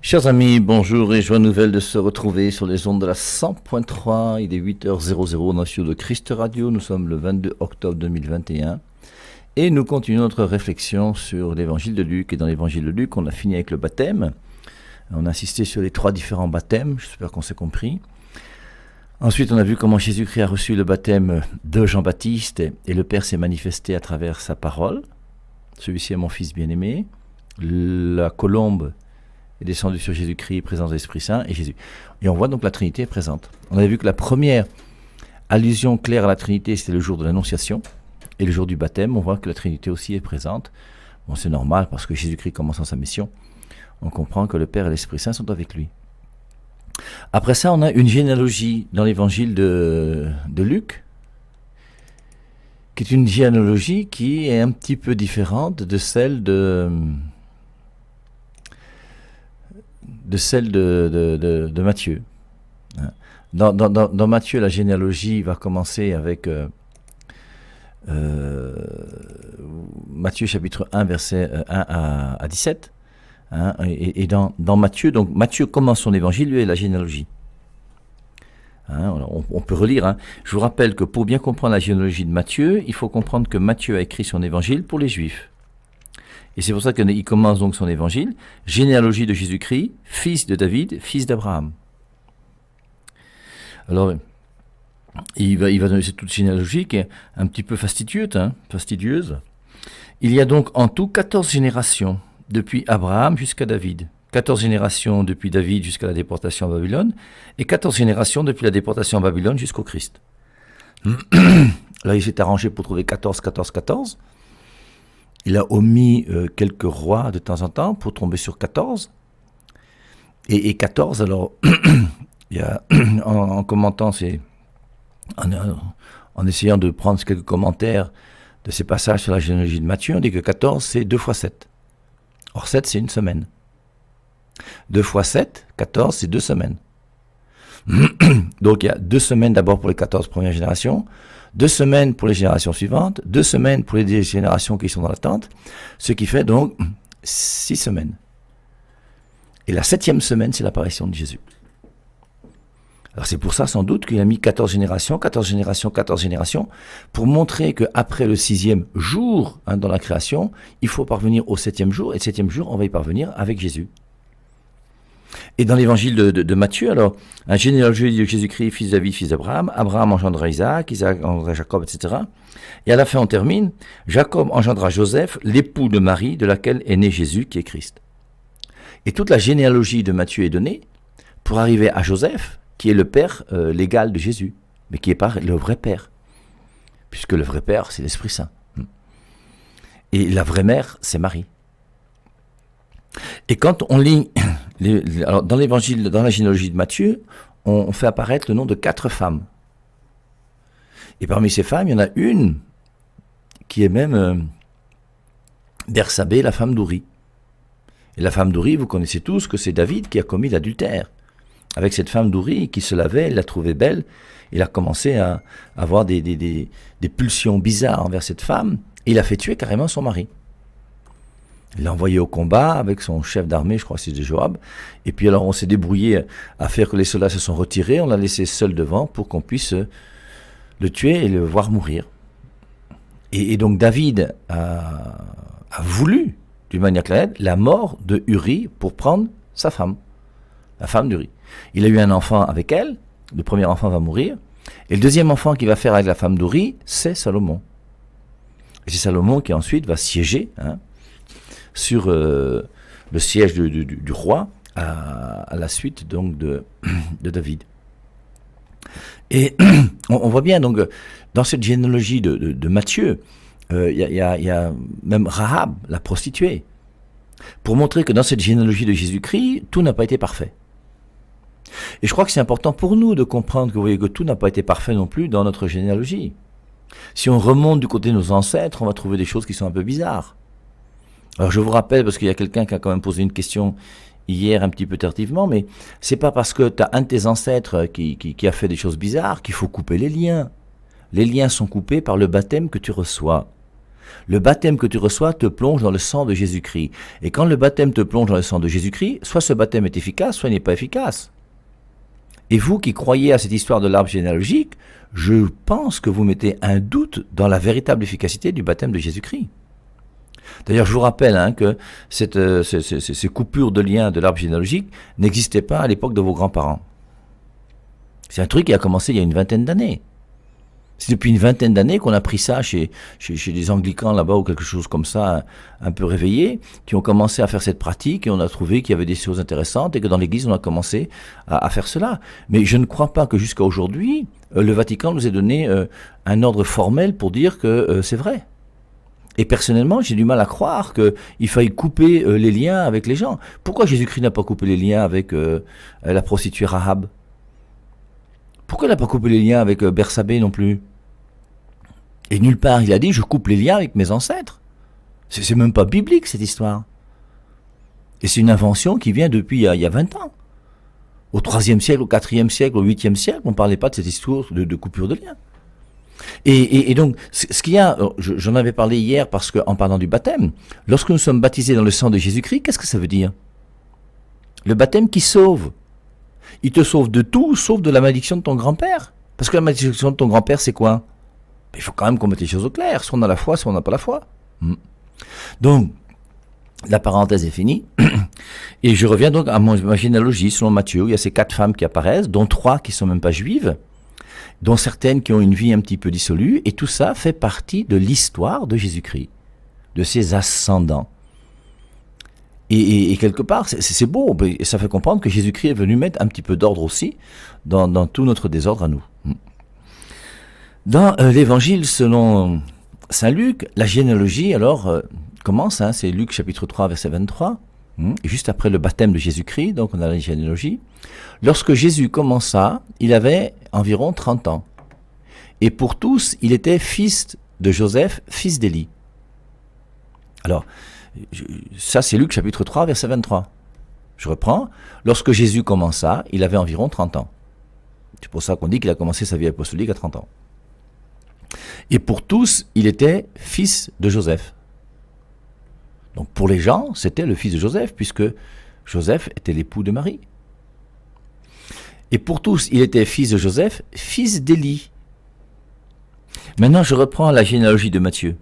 Chers amis, bonjour et joie nouvelle de se retrouver sur les ondes de la 100.3. Il est 8h00 dans le studio de Christ Radio. Nous sommes le 22 octobre 2021 et nous continuons notre réflexion sur l'évangile de Luc. Et dans l'évangile de Luc, on a fini avec le baptême. On a insisté sur les 3 différents baptêmes, j'espère qu'on s'est compris. Ensuite, on a vu comment Jésus-Christ a reçu le baptême de Jean-Baptiste et le Père s'est manifesté à travers sa parole. Celui-ci est mon fils bien-aimé. La colombe est descendu sur Jésus-Christ, présence de l'Esprit Saint et Jésus. Et on voit donc la Trinité est présente. On avait vu que la première allusion claire à la Trinité, c'était le jour de l'Annonciation. Et le jour du baptême, on voit que la Trinité aussi est présente. Bon, c'est normal parce que Jésus-Christ commençant sa mission, on comprend que le Père et l'Esprit Saint sont avec lui. Après ça, on a une généalogie dans l'évangile de Luc, qui est une généalogie qui est un petit peu différente de celle de Matthieu. Dans Matthieu, la généalogie va commencer avec Matthieu chapitre 1, versets 1 à 17. Et dans Matthieu, donc Matthieu commence son évangile, lui, et la généalogie. On peut relire. Je vous rappelle que pour bien comprendre la généalogie de Matthieu, il faut comprendre que Matthieu a écrit son évangile pour les Juifs. Et c'est pour ça qu'il commence donc son évangile, généalogie de Jésus-Christ, fils de David, fils d'Abraham. Alors, il va donner cette toute généalogie qui est un petit peu fastidieuse. Il y a donc en tout 14 générations, depuis Abraham jusqu'à David. 14 générations depuis David jusqu'à la déportation à Babylone, et 14 générations depuis la déportation à Babylone jusqu'au Christ. Là, il s'est arrangé pour trouver 14. Il a omis quelques rois de temps en temps pour tomber sur 14. Et 14, alors, il y a, en commentant, en essayant de prendre quelques commentaires de ces passages sur la généalogie de Matthieu, on dit que 14, c'est 2 fois 7. Or, 7, c'est une semaine. 2 fois 7, 14, c'est 2 semaines. Donc, il y a 2 semaines d'abord pour les 14 premières générations, 2 semaines pour les générations suivantes, 2 semaines pour les générations qui sont dans l'attente, ce qui fait donc 6 semaines. Et la 7e semaine, c'est l'apparition de Jésus. Alors c'est pour ça sans doute qu'il a mis 14 générations, pour montrer qu'après le 6e jour dans la création, il faut parvenir au 7e jour, et le 7e jour, on va y parvenir avec Jésus. Et dans l'évangile de Matthieu, alors, un généalogie de Jésus-Christ, fils de David, fils d'Abraham, Abraham engendra Isaac, Isaac engendra Jacob, etc. Et à la fin, on termine, Jacob engendra Joseph, l'époux de Marie, de laquelle est né Jésus, qui est Christ. Et toute la généalogie de Matthieu est donnée pour arriver à Joseph, qui est le père légal de Jésus, mais qui n'est pas le vrai père, puisque le vrai père, c'est l'Esprit Saint. Et la vraie mère, c'est Marie. Et quand on lit, alors dans l'évangile, dans la généalogie de Matthieu, on fait apparaître le nom de 4 femmes. Et parmi ces femmes, il y en a une qui est même Bersabée, la femme d'Uri. Et la femme d'Uri, vous connaissez tous que c'est David qui a commis l'adultère avec cette femme d'Uri qui se lavait, il la trouvait belle, il a commencé à avoir des pulsions bizarres envers cette femme, et il a fait tuer carrément son mari. Il l'a envoyé au combat avec son chef d'armée, je crois que c'était Joab, et puis alors on s'est débrouillé à faire que les soldats se sont retirés, on l'a laissé seul devant pour qu'on puisse le tuer et le voir mourir. Et donc David a voulu, d'une manière claire, la mort de Uri pour prendre sa femme, la femme d'Uri. Il a eu un enfant avec elle, le premier enfant va mourir, et le deuxième enfant qu'il va faire avec la femme d'Uri, c'est Salomon. Et c'est Salomon qui ensuite va siéger sur le siège du roi à la suite donc de David. Et on voit bien donc dans cette généalogie de Matthieu, il y a même Rahab, la prostituée, pour montrer que dans cette généalogie de Jésus-Christ, tout n'a pas été parfait. Et je crois que c'est important pour nous de comprendre que, vous voyez, que tout n'a pas été parfait non plus dans notre généalogie. Si on remonte du côté de nos ancêtres, on va trouver des choses qui sont un peu bizarres. Alors je vous rappelle, parce qu'il y a quelqu'un qui a quand même posé une question hier un petit peu tardivement, mais c'est pas parce que tu as un de tes ancêtres qui a fait des choses bizarres qu'il faut couper les liens. Les liens sont coupés par le baptême que tu reçois. Le baptême que tu reçois te plonge dans le sang de Jésus-Christ. Et quand le baptême te plonge dans le sang de Jésus-Christ, soit ce baptême est efficace, soit il n'est pas efficace. Et vous qui croyez à cette histoire de l'arbre généalogique, je pense que vous mettez un doute dans la véritable efficacité du baptême de Jésus-Christ. D'ailleurs, je vous rappelle que ces coupures de liens de l'arbre généalogique n'existaient pas à l'époque de vos grands-parents. C'est un truc qui a commencé il y a une vingtaine d'années. C'est depuis une vingtaine d'années qu'on a pris ça chez des anglicans là-bas ou quelque chose comme ça, un peu réveillés, qui ont commencé à faire cette pratique et on a trouvé qu'il y avait des choses intéressantes et que dans l'Église on a commencé à faire cela. Mais je ne crois pas que jusqu'à aujourd'hui, le Vatican nous ait donné un ordre formel pour dire que c'est vrai. Et personnellement, j'ai du mal à croire qu'il faille couper les liens avec les gens. Pourquoi Jésus-Christ n'a pas coupé les liens avec la prostituée Rahab ? Pourquoi il n'a pas coupé les liens avec Bersabée non plus ? Et nulle part il a dit « je coupe les liens avec mes ancêtres ». C'est même pas biblique cette histoire. Et c'est une invention qui vient depuis il y a 20 ans. Au 3e siècle, au 4e siècle, au 8e siècle, on ne parlait pas de cette histoire de coupure de liens. Et donc, ce qu'il y a, j'en avais parlé hier parce qu'en parlant du baptême, lorsque nous sommes baptisés dans le sang de Jésus-Christ, qu'est-ce que ça veut dire ? Le baptême qui sauve. Il te sauve de tout, sauf de la malédiction de ton grand-père. Parce que la malédiction de ton grand-père, c'est quoi ? Il faut quand même qu'on mette les choses au clair. Soit on a la foi, soit on n'a pas la foi. Donc, la parenthèse est finie. Et je reviens donc à ma généalogie. Selon Matthieu, il y a ces 4 femmes qui apparaissent, dont 3 qui ne sont même pas juives, dont certaines qui ont une vie un petit peu dissolue. Et tout ça fait partie de l'histoire de Jésus-Christ, de ses ascendants. Et quelque part, c'est beau, et ça fait comprendre que Jésus-Christ est venu mettre un petit peu d'ordre aussi dans tout notre désordre à nous. Dans l'évangile selon saint Luc, la généalogie alors commence, c'est Luc chapitre 3 verset 23, et juste après le baptême de Jésus-Christ, donc on a la généalogie. Lorsque Jésus commença, il avait environ 30 ans, et pour tous, il était fils de Joseph, fils d'Élie. Alors, ça, c'est Luc chapitre 3, verset 23. Je reprends. Lorsque Jésus commença, il avait environ 30 ans. C'est pour ça qu'on dit qu'il a commencé sa vie apostolique à 30 ans. Et pour tous, il était fils de Joseph. Donc pour les gens, c'était le fils de Joseph, puisque Joseph était l'époux de Marie. Et pour tous, il était fils de Joseph, fils d'Élie. Maintenant, je reprends la généalogie de Matthieu.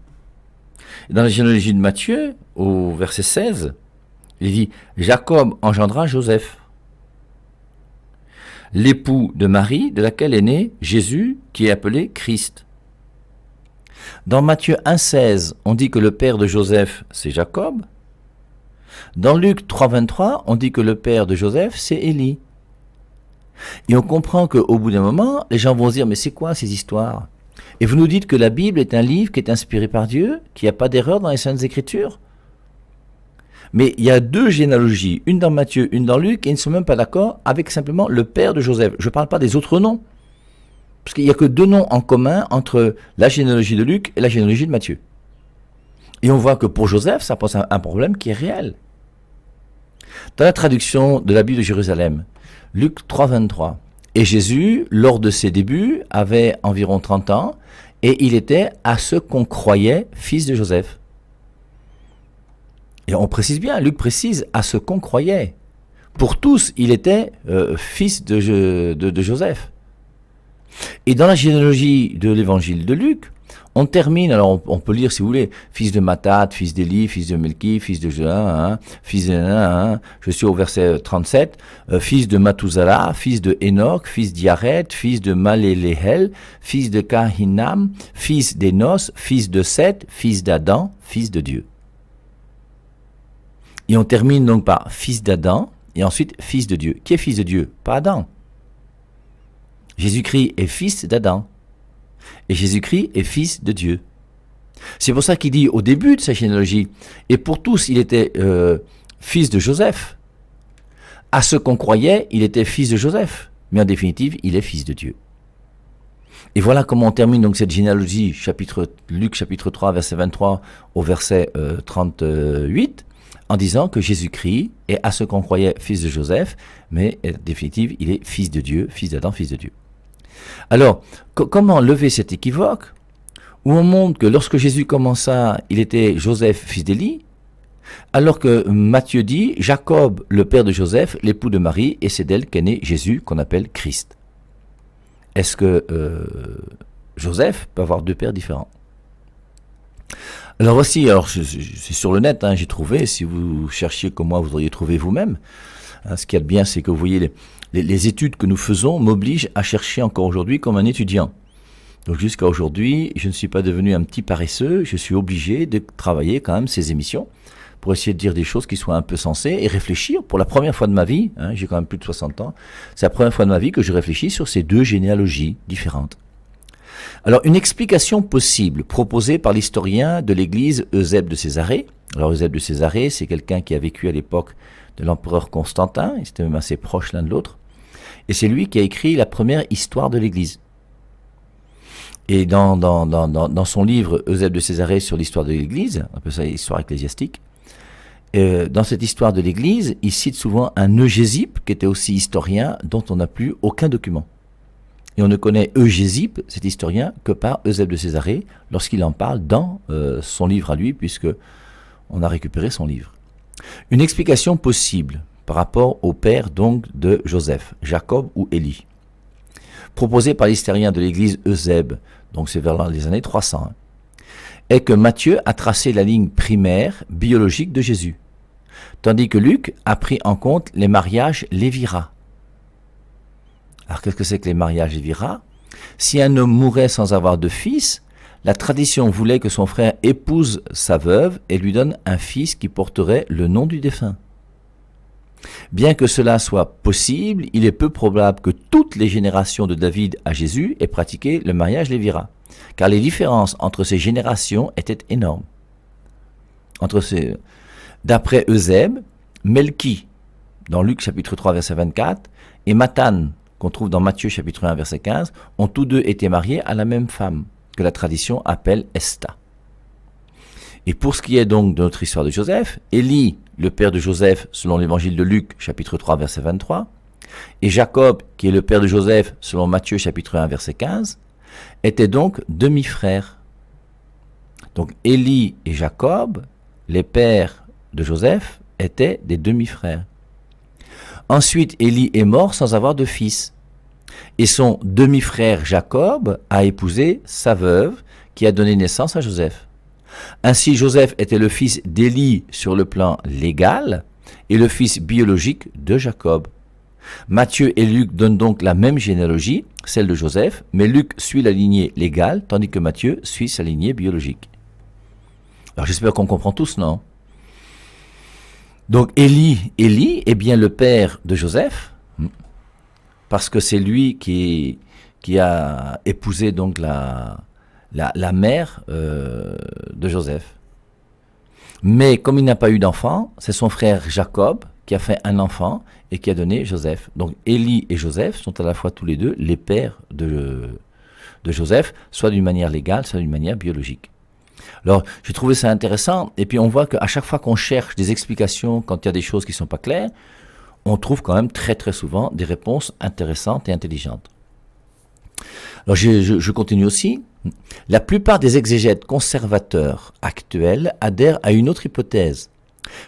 Dans la généalogie de Matthieu, au verset 16, il dit « Jacob engendra Joseph, l'époux de Marie, de laquelle est né Jésus, qui est appelé Christ. » Dans Matthieu 1,16, on dit que le père de Joseph, c'est Jacob. Dans Luc 3,23, on dit que le père de Joseph, c'est Élie. Et on comprend qu'au bout d'un moment, les gens vont se dire « Mais c'est quoi ces histoires ?» Et vous nous dites que la Bible est un livre qui est inspiré par Dieu, qu'il n'y a pas d'erreur dans les Saintes Écritures. Mais il y a 2 généalogies, une dans Matthieu, une dans Luc, et ils ne sont même pas d'accord avec simplement le père de Joseph. Je ne parle pas des autres noms, parce qu'il n'y a que 2 noms en commun entre la généalogie de Luc et la généalogie de Matthieu. Et on voit que pour Joseph, ça pose un problème qui est réel. Dans la traduction de la Bible de Jérusalem, Luc 3, 23, et Jésus, lors de ses débuts, avait environ 30 ans, et il était à ce qu'on croyait fils de Joseph. Et on précise bien, Luc précise à ce qu'on croyait. Pour tous, il était fils de Joseph. Et dans la généalogie de l'évangile de Luc, on termine, alors on peut lire si vous voulez, fils de Mathat, fils d'Élie, fils de Melchi, fils de Joël, fils de... je suis au verset 37, fils de Mathusalah, fils de Enoch, fils d'Yared, fils de Maléléhel, fils de Kahinam, fils d'Énos, fils de Seth, fils d'Adam, fils de Dieu. Et on termine donc par fils d'Adam, et ensuite fils de Dieu. Qui est fils de Dieu? Pas Adam. Jésus-Christ est fils d'Adam. Et Jésus-Christ est fils de Dieu. C'est pour ça qu'il dit au début de sa généalogie, et pour tous il était fils de Joseph. À ce qu'on croyait, il était fils de Joseph. Mais en définitive, il est fils de Dieu. Et voilà comment on termine donc cette généalogie, Luc chapitre 3, verset 23 au verset 38, en disant que Jésus-Christ est à ce qu'on croyait fils de Joseph, mais en définitive, il est fils de Dieu, fils d'Adam, fils de Dieu. Alors, comment lever cet équivoque? où on montre que lorsque Jésus commença, il était Joseph, fils d'Élie, alors que Matthieu dit Jacob, le père de Joseph, l'époux de Marie, et c'est d'elle qu'est né Jésus, qu'on appelle Christ. Est-ce que Joseph peut avoir deux pères différents? Alors voici, c'est sur le net, j'ai trouvé, si vous cherchiez comme moi, vous auriez trouvé vous-même. Ce qu'il y a de bien, c'est que vous voyez, les études que nous faisons m'obligent à chercher encore aujourd'hui comme un étudiant. Donc jusqu'à aujourd'hui, je ne suis pas devenu un petit paresseux, je suis obligé de travailler quand même ces émissions pour essayer de dire des choses qui soient un peu sensées et réfléchir pour la première fois de ma vie, j'ai quand même plus de 60 ans, c'est la première fois de ma vie que je réfléchis sur ces deux généalogies différentes. Alors une explication possible proposée par l'historien de l'église Eusèbe de Césarée. Alors Eusèbe de Césarée, c'est quelqu'un qui a vécu à l'époque de l'empereur Constantin, ils étaient même assez proches l'un de l'autre, et c'est lui qui a écrit la première histoire de l'église. Et dans son livre Eusèbe de Césarée sur l'histoire de l'Église, on appelle ça l'histoire ecclésiastique, dans cette histoire de l'Église, il cite souvent un Eugésippe, qui était aussi historien, dont on n'a plus aucun document. Et on ne connaît Eugésippe, cet historien, que par Eusèbe de Césarée, lorsqu'il en parle dans son livre à lui, puisque on a récupéré son livre. Une explication possible par rapport au père donc de Joseph, Jacob ou Élie, proposé par l'historien de l'église Eusèbe, donc c'est vers les années 300, est que Matthieu a tracé la ligne primaire biologique de Jésus, tandis que Luc a pris en compte les mariages lévirats. Alors qu'est-ce que c'est que les mariages lévirats? Si un homme mourait sans avoir de fils, la tradition voulait que son frère épouse sa veuve et lui donne un fils qui porterait le nom du défunt. Bien que cela soit possible, il est peu probable que toutes les générations de David à Jésus aient pratiqué le mariage lévirat, car les différences entre ces générations étaient énormes. D'après Eusèbe, Melchi, dans Luc chapitre 3 verset 24, et Mathan, qu'on trouve dans Matthieu chapitre 1 verset 15, ont tous deux été mariés à la même femme, que la tradition appelle Esta. Et pour ce qui est donc de notre histoire de Joseph, Élie, le père de Joseph, selon l'évangile de Luc, chapitre 3, verset 23, et Jacob, qui est le père de Joseph, selon Matthieu, chapitre 1, verset 15, étaient donc demi-frères. Donc Élie et Jacob, les pères de Joseph, étaient des demi-frères. Ensuite, Élie est mort sans avoir de fils. Et son demi-frère Jacob a épousé sa veuve, qui a donné naissance à Joseph. Ainsi, Joseph était le fils d'Élie sur le plan légal et le fils biologique de Jacob. Matthieu et Luc donnent donc la même généalogie, celle de Joseph, mais Luc suit la lignée légale, tandis que Matthieu suit sa lignée biologique. Alors j'espère qu'on comprend tous, non? Donc Élie est bien le père de Joseph, parce que c'est lui qui a épousé donc la mère de Joseph. Mais comme il n'a pas eu d'enfant, c'est son frère Jacob qui a fait un enfant et qui a donné Joseph. Donc Élie et Joseph sont à la fois tous les deux les pères de Joseph, soit d'une manière légale, soit d'une manière biologique. Alors j'ai trouvé ça intéressant, et puis on voit qu'à chaque fois qu'on cherche des explications quand il y a des choses qui ne sont pas claires, on trouve quand même très très souvent des réponses intéressantes et intelligentes. Alors je continue aussi. La plupart des exégètes conservateurs actuels adhèrent à une autre hypothèse,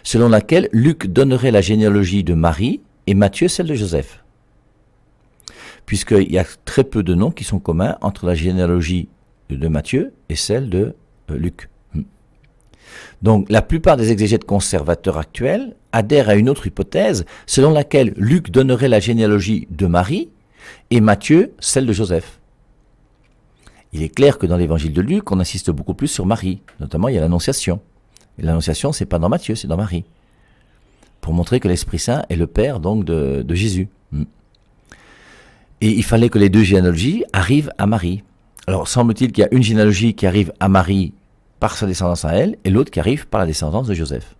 selon laquelle Luc donnerait la généalogie de Marie et Matthieu celle de Joseph, puisqu'il y a très peu de noms qui sont communs entre la généalogie de Matthieu et celle de Luc. Donc la plupart des exégètes conservateurs actuels adhèrent à une autre hypothèse, selon laquelle Luc donnerait la généalogie de Marie et Matthieu celle de Joseph. Il est clair que dans l'évangile de Luc, on insiste beaucoup plus sur Marie. Notamment, il y a l'Annonciation. Et l'Annonciation, c'est pas dans Matthieu, c'est dans Marie. Pour montrer que l'Esprit Saint est le Père donc de Jésus. Et il fallait que les deux généalogies arrivent à Marie. Alors, semble-t-il qu'il y a une généalogie qui arrive à Marie par sa descendance à elle, et l'autre qui arrive par la descendance de Joseph.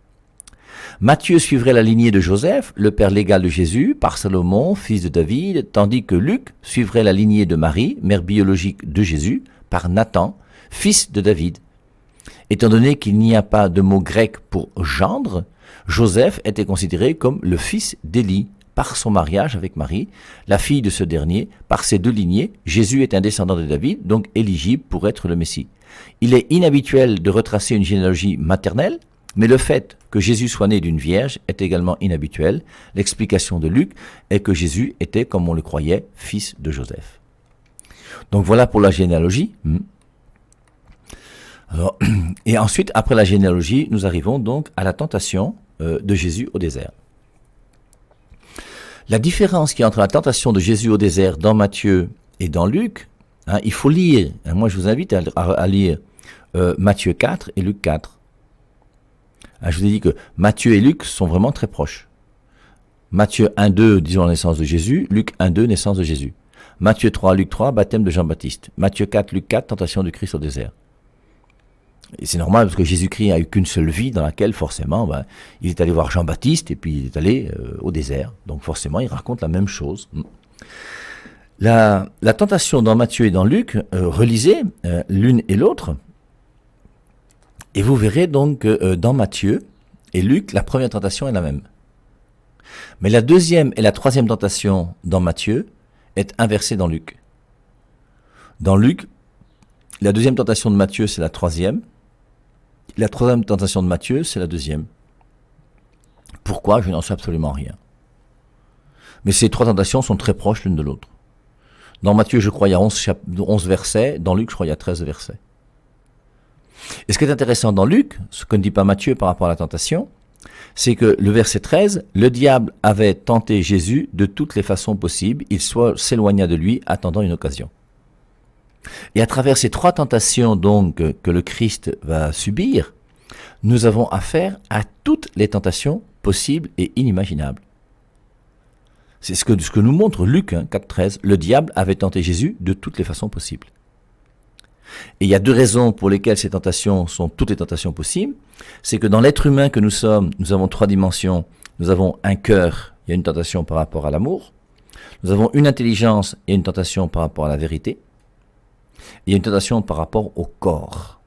Matthieu suivrait la lignée de Joseph, le père légal de Jésus, par Salomon, fils de David, tandis que Luc suivrait la lignée de Marie, mère biologique de Jésus, par Nathan, fils de David. Étant donné qu'il n'y a pas de mot grec pour gendre, Joseph était considéré comme le fils d'Élie, par son mariage avec Marie, la fille de ce dernier, par ses deux lignées, Jésus est un descendant de David, donc éligible pour être le Messie. Il est inhabituel de retracer une généalogie maternelle, mais le fait que Jésus soit né d'une vierge est également inhabituel. L'explication de Luc est que Jésus était, comme on le croyait, fils de Joseph. Donc voilà pour la généalogie. Alors, et ensuite, après la généalogie, nous arrivons donc à la tentation de Jésus au désert. La différence qu'il y a entre la tentation de Jésus au désert dans Matthieu et dans Luc, il faut lire. Moi, je vous invite à lire Matthieu 4 et Luc 4. Je vous ai dit que Matthieu et Luc sont vraiment très proches. Matthieu 1-2, disons la naissance de Jésus. Luc 1-2, naissance de Jésus. Matthieu 3, Luc 3, baptême de Jean-Baptiste. Matthieu 4, Luc 4, tentation du Christ au désert. Et c'est normal parce que Jésus-Christ a eu qu'une seule vie dans laquelle forcément il est allé voir Jean-Baptiste et puis il est allé au désert. Donc forcément il raconte la même chose. La tentation dans Matthieu et dans Luc, relisez l'une et l'autre et vous verrez donc que dans Matthieu et Luc, la première tentation est la même. Mais la deuxième et la troisième tentation dans Matthieu est inversée dans Luc. Dans Luc, la deuxième tentation de Matthieu c'est la troisième. La troisième tentation de Matthieu, c'est la deuxième. Pourquoi? Je n'en sais absolument rien. Mais ces trois tentations sont très proches l'une de l'autre. Dans Matthieu, je crois, il y a 11 versets. Dans Luc, je crois, il y a 13 versets. Et ce qui est intéressant dans Luc, ce que ne dit pas Matthieu par rapport à la tentation, c'est que le verset 13, « Le diable avait tenté Jésus de toutes les façons possibles. Il s'éloigna de lui, attendant une occasion. » Et à travers ces trois tentations donc que le Christ va subir, nous avons affaire à toutes les tentations possibles et inimaginables. C'est ce que nous montre Luc 4,13. Le diable avait tenté Jésus de toutes les façons possibles. Et il y a deux raisons pour lesquelles ces tentations sont toutes les tentations possibles. C'est que dans l'être humain que nous sommes, nous avons trois dimensions. Nous avons un cœur, il y a une tentation par rapport à l'amour. Nous avons une intelligence, il y a une tentation par rapport à la vérité. Il y a une tentation par rapport au corps.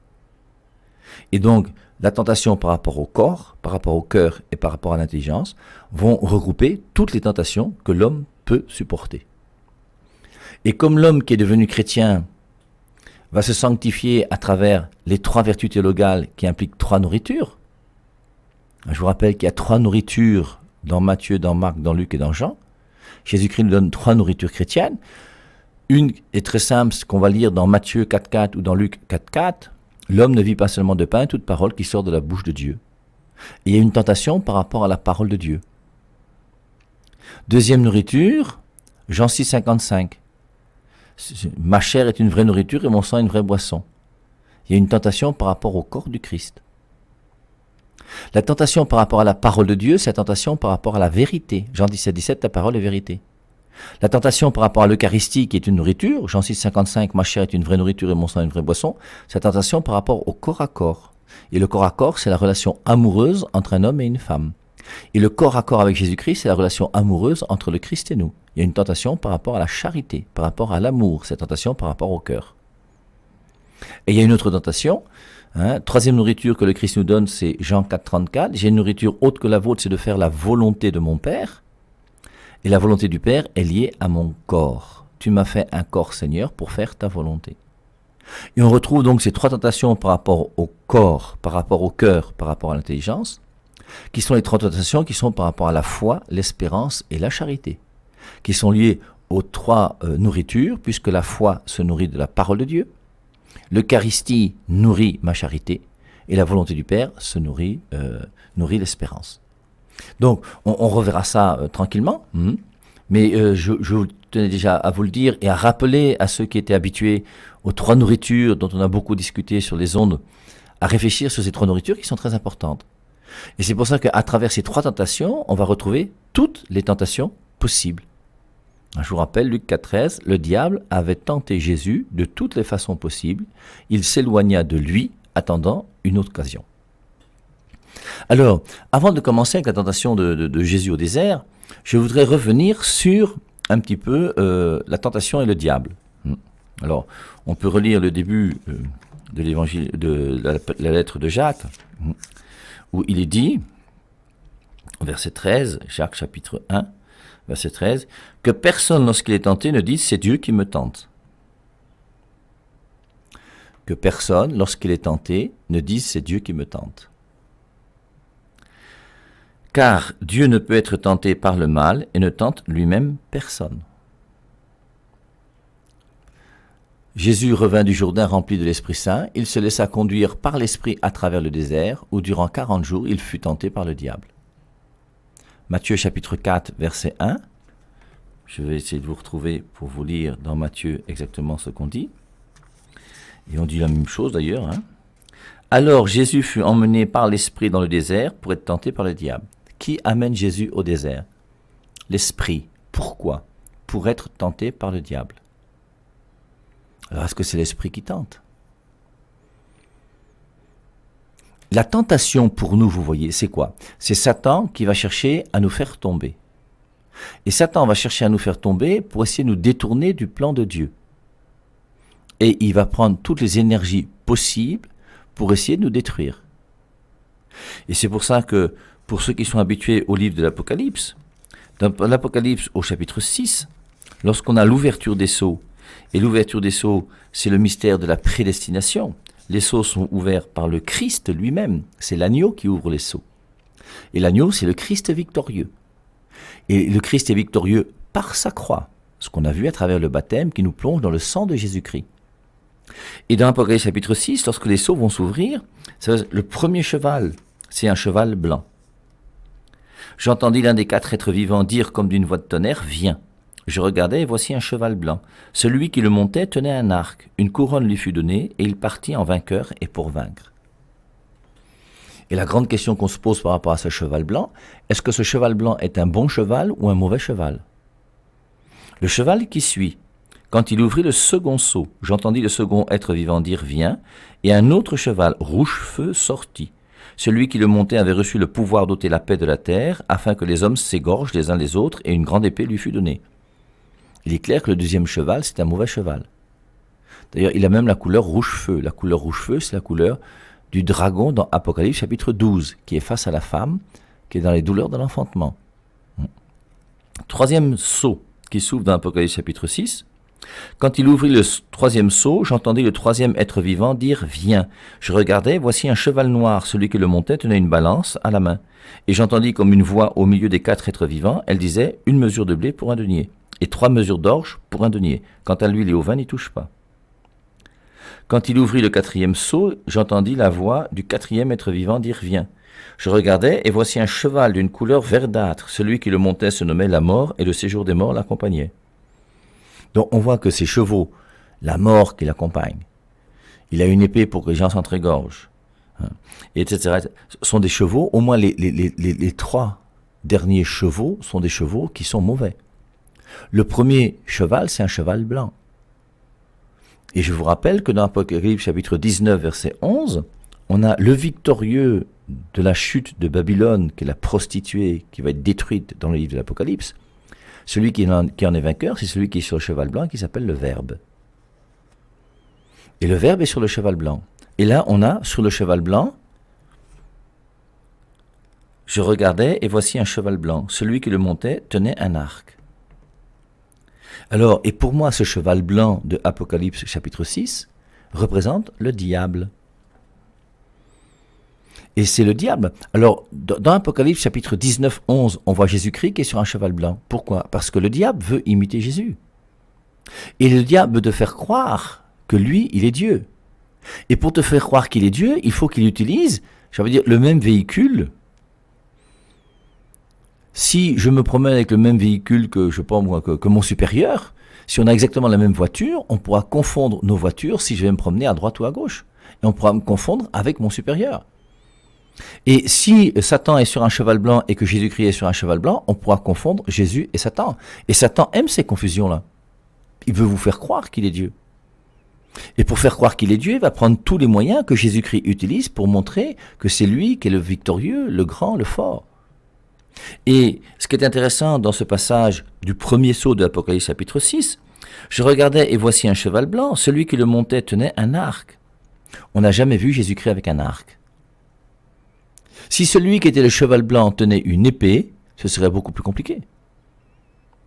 Et donc, la tentation par rapport au corps, par rapport au cœur et par rapport à l'intelligence vont regrouper toutes les tentations que l'homme peut supporter. Et comme l'homme qui est devenu chrétien va se sanctifier à travers les trois vertus théologales qui impliquent trois nourritures, je vous rappelle qu'il y a trois nourritures dans Matthieu, dans Marc, dans Luc et dans Jean. Jésus-Christ nous donne trois nourritures chrétiennes. Une est très simple, ce qu'on va lire dans Matthieu 4.4 ou dans Luc 4.4. L'homme ne vit pas seulement de pain, toute parole qui sort de la bouche de Dieu. Et il y a une tentation par rapport à la parole de Dieu. Deuxième nourriture, Jean 6.55. Ma chair est une vraie nourriture et mon sang est une vraie boisson. Il y a une tentation par rapport au corps du Christ. La tentation par rapport à la parole de Dieu, c'est la tentation par rapport à la vérité. Jean 17.17, ta parole est vérité. La tentation par rapport à l'Eucharistie qui est une nourriture, Jean 6.55, ma chair est une vraie nourriture et mon sang est une vraie boisson, c'est la tentation par rapport au corps à corps. Et le corps à corps, c'est la relation amoureuse entre un homme et une femme. Et le corps à corps avec Jésus-Christ, c'est la relation amoureuse entre le Christ et nous. Il y a une tentation par rapport à la charité, par rapport à l'amour, c'est la tentation par rapport au cœur. Et il y a une autre tentation, troisième nourriture que le Christ nous donne, c'est Jean 4.34, j'ai une nourriture autre que la vôtre, c'est de faire la volonté de mon Père. Et la volonté du Père est liée à mon corps. Tu m'as fait un corps, Seigneur, pour faire ta volonté. Et on retrouve donc ces trois tentations par rapport au corps, par rapport au cœur, par rapport à l'intelligence, qui sont les trois tentations qui sont par rapport à la foi, l'espérance et la charité, qui sont liées aux trois nourritures, puisque la foi se nourrit de la parole de Dieu, l'Eucharistie nourrit ma charité, et la volonté du Père se nourrit l'espérance. Donc, on reverra ça tranquillement, mais je tenais déjà à vous le dire et à rappeler à ceux qui étaient habitués aux trois nourritures dont on a beaucoup discuté sur les ondes, à réfléchir sur ces trois nourritures qui sont très importantes. Et c'est pour ça qu'à travers ces trois tentations, on va retrouver toutes les tentations possibles. Je vous rappelle, Luc 4.13, le diable avait tenté Jésus de toutes les façons possibles. Il s'éloigna de lui, attendant une autre occasion. Alors, avant de commencer avec la tentation de Jésus au désert, je voudrais revenir sur un petit peu la tentation et le diable. Alors, on peut relire le début de l'évangile, de la lettre de Jacques, où il est dit, verset 13, Jacques chapitre 1, verset 13, « Que personne, lorsqu'il est tenté, ne dise « c'est Dieu qui me tente ». Que personne, lorsqu'il est tenté, ne dise « c'est Dieu qui me tente ». Car Dieu ne peut être tenté par le mal et ne tente lui-même personne. Jésus revint du Jourdain rempli de l'Esprit Saint, il se laissa conduire par l'Esprit à travers le désert, où durant 40 jours il fut tenté par le diable. Matthieu chapitre 4, verset 1. Je vais essayer de vous retrouver pour vous lire dans Matthieu exactement ce qu'on dit. Et on dit la même chose d'ailleurs. Alors Jésus fut emmené par l'Esprit dans le désert pour être tenté par le diable. Qui amène Jésus au désert? L'Esprit. Pourquoi? Pour être tenté par le diable. Alors, est-ce que c'est l'Esprit qui tente? La tentation pour nous, vous voyez, c'est quoi? C'est Satan qui va chercher à nous faire tomber. Et Satan va chercher à nous faire tomber pour essayer de nous détourner du plan de Dieu. Et il va prendre toutes les énergies possibles pour essayer de nous détruire. Et c'est pour ça que, pour ceux qui sont habitués au livre de l'Apocalypse, dans l'Apocalypse au chapitre 6, lorsqu'on a l'ouverture des sceaux, et l'ouverture des sceaux, c'est le mystère de la prédestination. Les sceaux sont ouverts par le Christ lui-même. C'est l'agneau qui ouvre les sceaux. Et l'agneau, c'est le Christ victorieux. Et le Christ est victorieux par sa croix, ce qu'on a vu à travers le baptême qui nous plonge dans le sang de Jésus-Christ. Et dans l'Apocalypse chapitre 6, lorsque les sceaux vont s'ouvrir, le premier cheval, c'est un cheval blanc. J'entendis l'un des 4 êtres vivants dire comme d'une voix de tonnerre, « Viens !» Je regardais et voici un cheval blanc. Celui qui le montait tenait un arc. Une couronne lui fut donnée et il partit en vainqueur et pour vaincre. Et la grande question qu'on se pose par rapport à ce cheval blanc, est-ce que ce cheval blanc est un bon cheval ou un mauvais cheval? Le cheval qui suit, quand il ouvrit le second sceau, j'entendis le second être vivant dire « Viens !» et un autre cheval, rouge-feu, sortit. Celui qui le montait avait reçu le pouvoir d'ôter la paix de la terre, afin que les hommes s'égorgent les uns les autres, et une grande épée lui fut donnée. Il est clair que le deuxième cheval, c'est un mauvais cheval. D'ailleurs, il a même la couleur rouge-feu. La couleur rouge-feu, c'est la couleur du dragon dans Apocalypse chapitre 12, qui est face à la femme, qui est dans les douleurs de l'enfantement. Troisième sceau qui s'ouvre dans Apocalypse chapitre 6. Quand il ouvrit le troisième sceau, j'entendis le troisième être vivant dire « Viens !» Je regardais, voici un cheval noir, celui qui le montait tenait une balance à la main. Et j'entendis comme une voix au milieu des 4 êtres vivants, elle disait « Une mesure de blé pour un denier. » et 3 mesures d'orge pour un denier. Quant à l'huile et au vin, n'y touche pas. Quand il ouvrit le 4e sceau, j'entendis la voix du 4e être vivant dire « Viens !» Je regardais, et voici un cheval d'une couleur verdâtre. Celui qui le montait se nommait la mort, et le séjour des morts l'accompagnait. Donc on voit que ces chevaux, la mort qui l'accompagne, il a une épée pour que les gens s'entrégorgent, etc., sont des chevaux, au moins les 3 derniers chevaux sont des chevaux qui sont mauvais. Le premier cheval, c'est un cheval blanc. Et je vous rappelle que dans Apocalypse chapitre 19, verset 11, on a le victorieux de la chute de Babylone, qui est la prostituée, qui va être détruite dans le livre de l'Apocalypse. Celui qui en est vainqueur, c'est celui qui est sur le cheval blanc, qui s'appelle le Verbe. Et le Verbe est sur le cheval blanc. Et là, on a sur le cheval blanc, je regardais et voici un cheval blanc. Celui qui le montait tenait un arc. Alors, et pour moi, ce cheval blanc de Apocalypse chapitre 6 représente le diable. Et c'est le diable. Alors, dans Apocalypse chapitre 19, 11, on voit Jésus-Christ qui est sur un cheval blanc. Pourquoi? Parce que le diable veut imiter Jésus. Et le diable veut te faire croire que lui, il est Dieu. Et pour te faire croire qu'il est Dieu, il faut qu'il utilise, le même véhicule. Si je me promène avec le même véhicule que mon supérieur, si on a exactement la même voiture, on pourra confondre nos voitures si je vais me promener à droite ou à gauche. Et on pourra me confondre avec mon supérieur. Et si Satan est sur un cheval blanc et que Jésus-Christ est sur un cheval blanc, on pourra confondre Jésus et Satan. Et Satan aime ces confusions-là. Il veut vous faire croire qu'il est Dieu. Et pour faire croire qu'il est Dieu, il va prendre tous les moyens que Jésus-Christ utilise pour montrer que c'est lui qui est le victorieux, le grand, le fort. Et ce qui est intéressant dans ce passage du premier sceau de l'Apocalypse chapitre 6, je regardais et voici un cheval blanc, celui qui le montait tenait un arc. On n'a jamais vu Jésus-Christ avec un arc. Si celui qui était le cheval blanc tenait une épée, ce serait beaucoup plus compliqué.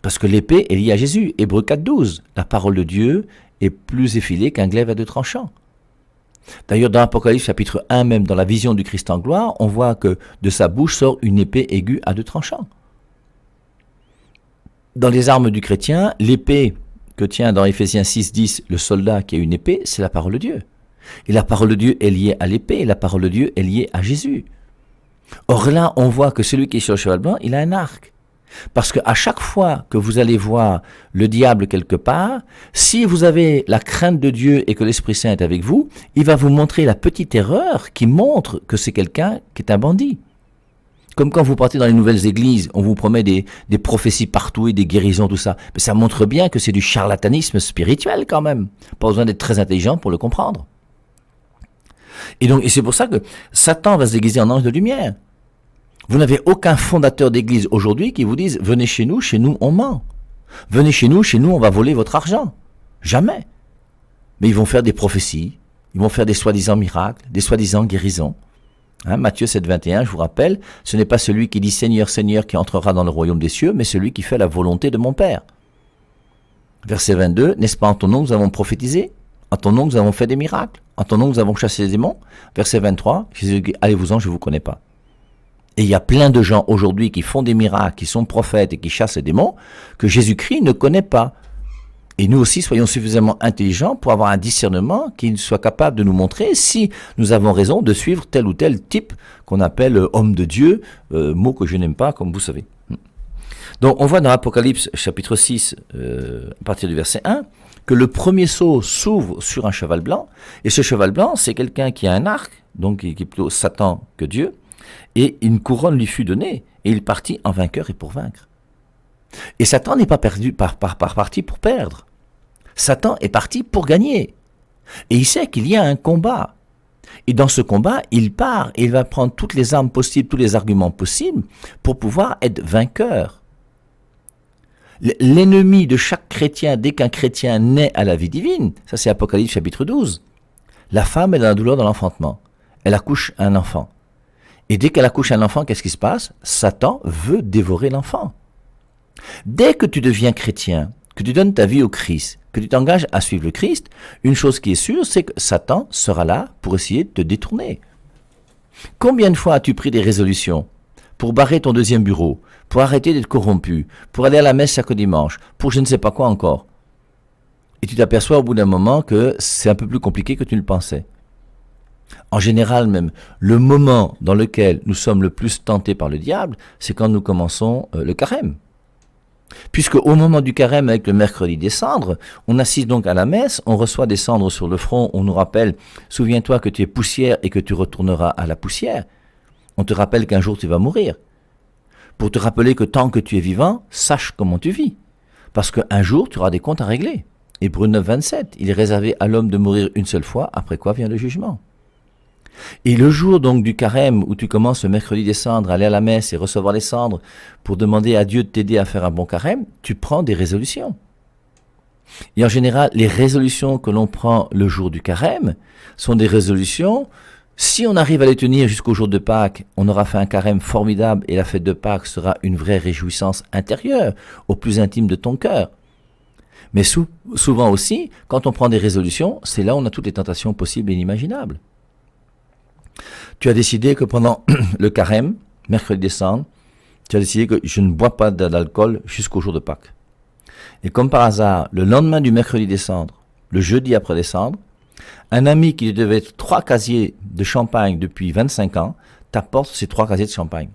Parce que l'épée est liée à Jésus. Hébreux 4,12. La parole de Dieu est plus effilée qu'un glaive à deux tranchants. D'ailleurs, dans l'Apocalypse chapitre 1, même dans la vision du Christ en gloire, on voit que de sa bouche sort une épée aiguë à deux tranchants. Dans les armes du chrétien, l'épée que tient dans Éphésiens 6,10 le soldat qui a une épée, c'est la parole de Dieu. Et la parole de Dieu est liée à l'épée, et la parole de Dieu est liée à Jésus. Or là, on voit que celui qui est sur le cheval blanc, il a un arc. Parce qu'à chaque fois que vous allez voir le diable quelque part, si vous avez la crainte de Dieu et que l'Esprit Saint est avec vous, il va vous montrer la petite erreur qui montre que c'est quelqu'un qui est un bandit. Comme quand vous partez dans les nouvelles églises, on vous promet des prophéties partout et des guérisons, tout ça. Mais ça montre bien que c'est du charlatanisme spirituel quand même. Pas besoin d'être très intelligent pour le comprendre. Et c'est pour ça que Satan va se déguiser en ange de lumière. Vous n'avez aucun fondateur d'église aujourd'hui qui vous dise « Venez chez nous on ment. Venez chez nous on va voler votre argent. » Jamais. Mais ils vont faire des prophéties, ils vont faire des soi-disant miracles, des soi-disant guérisons. Matthieu 7, 21, je vous rappelle, ce n'est pas celui qui dit « Seigneur, Seigneur » qui entrera dans le royaume des cieux, mais celui qui fait la volonté de mon Père. Verset 22, « N'est-ce pas en ton nom nous avons prophétisé ? En ton nom nous avons fait des miracles ? En ton nom nous avons chassé les démons ?» Verset 23, Jésus dit « Allez-vous-en, je ne vous connais pas. » Et il y a plein de gens aujourd'hui qui font des miracles, qui sont prophètes et qui chassent les démons, que Jésus-Christ ne connaît pas. Et nous aussi, soyons suffisamment intelligents pour avoir un discernement qui soit capable de nous montrer si nous avons raison de suivre tel ou tel type qu'on appelle homme de Dieu, mot que je n'aime pas, comme vous savez. Donc on voit dans l'Apocalypse chapitre 6, à partir du verset 1, que le premier sceau s'ouvre sur un cheval blanc, et ce cheval blanc, c'est quelqu'un qui a un arc, donc qui est plutôt Satan que Dieu, et une couronne lui fut donnée, et il partit en vainqueur et pour vaincre. Et Satan n'est pas parti pour perdre. Satan est parti pour gagner. Et il sait qu'il y a un combat. Et dans ce combat, il part et il va prendre toutes les armes possibles, tous les arguments possibles pour pouvoir être vainqueur. L'ennemi de chaque chrétien, dès qu'un chrétien naît à la vie divine, ça c'est Apocalypse chapitre 12, la femme est dans la douleur de l'enfantement. Elle accouche un enfant. Et dès qu'elle accouche un enfant, qu'est-ce qui se passe ? Satan veut dévorer l'enfant. Dès que tu deviens chrétien, que tu donnes ta vie au Christ, que tu t'engages à suivre le Christ, une chose qui est sûre, c'est que Satan sera là pour essayer de te détourner. Combien de fois as-tu pris des résolutions pour barrer ton deuxième bureau, pour arrêter d'être corrompu, pour aller à la messe chaque dimanche, pour je ne sais pas quoi encore ? Et tu t'aperçois au bout d'un moment que c'est un peu plus compliqué que tu ne le pensais. En général même, le moment dans lequel nous sommes le plus tentés par le diable, c'est quand nous commençons le carême. Puisque au moment du carême avec le mercredi des cendres, on assiste donc à la messe, on reçoit des cendres sur le front, on nous rappelle, souviens-toi que tu es poussière et que tu retourneras à la poussière. On te rappelle qu'un jour tu vas mourir. Pour te rappeler que tant que tu es vivant, sache comment tu vis. Parce qu'un jour tu auras des comptes à régler. Hébreux 9, 27, il est réservé à l'homme de mourir une seule fois, après quoi vient le jugement. Et le jour donc du carême où tu commences le mercredi des cendres, aller à la messe et recevoir les cendres pour demander à Dieu de t'aider à faire un bon carême, tu prends des résolutions. Et en général, les résolutions que l'on prend le jour du carême sont des résolutions, si on arrive à les tenir jusqu'au jour de Pâques, on aura fait un carême formidable et la fête de Pâques sera une vraie réjouissance intérieure, au plus intime de ton cœur. Mais souvent aussi, quand on prend des résolutions, c'est là où on a toutes les tentations possibles et inimaginables. Tu as décidé que pendant le carême, mercredi des cendres, tu as décidé que je ne bois pas d'alcool jusqu'au jour de Pâques. Et comme par hasard, le lendemain du mercredi des cendres, le jeudi après les cendres, un ami qui devait être 3 casiers de champagne depuis 25 ans t'apporte ces 3 casiers de champagne.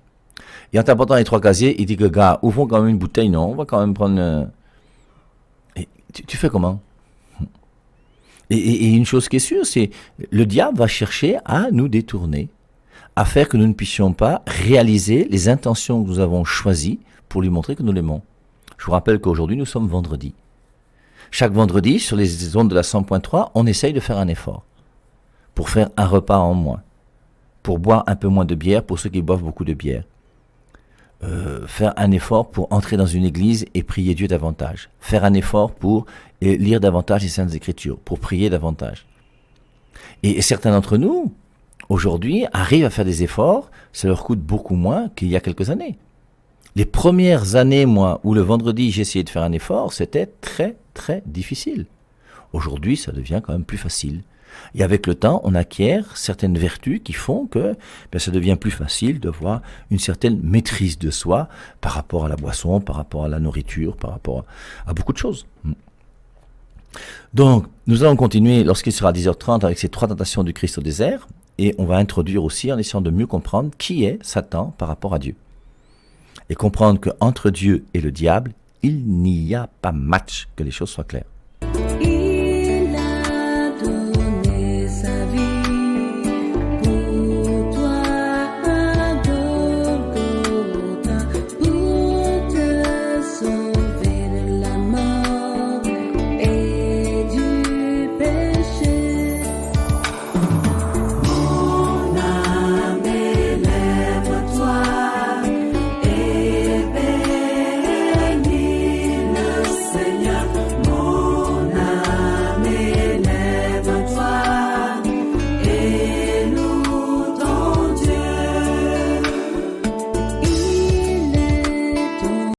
Et en t'apportant les 3 casiers, il dit que gars, ouvrons quand même une bouteille, non, on va quand même prendre... Et tu fais comment ? Et une chose qui est sûre, c'est le diable va chercher à nous détourner, à faire que nous ne puissions pas réaliser les intentions que nous avons choisies pour lui montrer que nous l'aimons. Je vous rappelle qu'aujourd'hui, nous sommes vendredi. Chaque vendredi, sur les ondes de la 100.3, on essaye de faire un effort pour faire un repas en moins, pour boire un peu moins de bière pour ceux qui boivent beaucoup de bière. Faire un effort pour entrer dans une église et prier Dieu davantage. Faire un effort pour lire davantage les Saintes Écritures, pour prier davantage. Et certains d'entre nous, aujourd'hui, arrivent à faire des efforts, ça leur coûte beaucoup moins qu'il y a quelques années. Les premières années, moi, où le vendredi j'essayais de faire un effort, c'était très très difficile. Aujourd'hui, ça devient quand même plus facile. Et avec le temps, on acquiert certaines vertus qui font que ça devient plus facile de voir une certaine maîtrise de soi par rapport à la boisson, par rapport à la nourriture, par rapport à beaucoup de choses. Donc, nous allons continuer lorsqu'il sera 10h30 avec ces 3 tentations du Christ au désert, et on va introduire aussi en essayant de mieux comprendre qui est Satan par rapport à Dieu. Et comprendre qu'entre Dieu et le diable, il n'y a pas match, que les choses soient claires.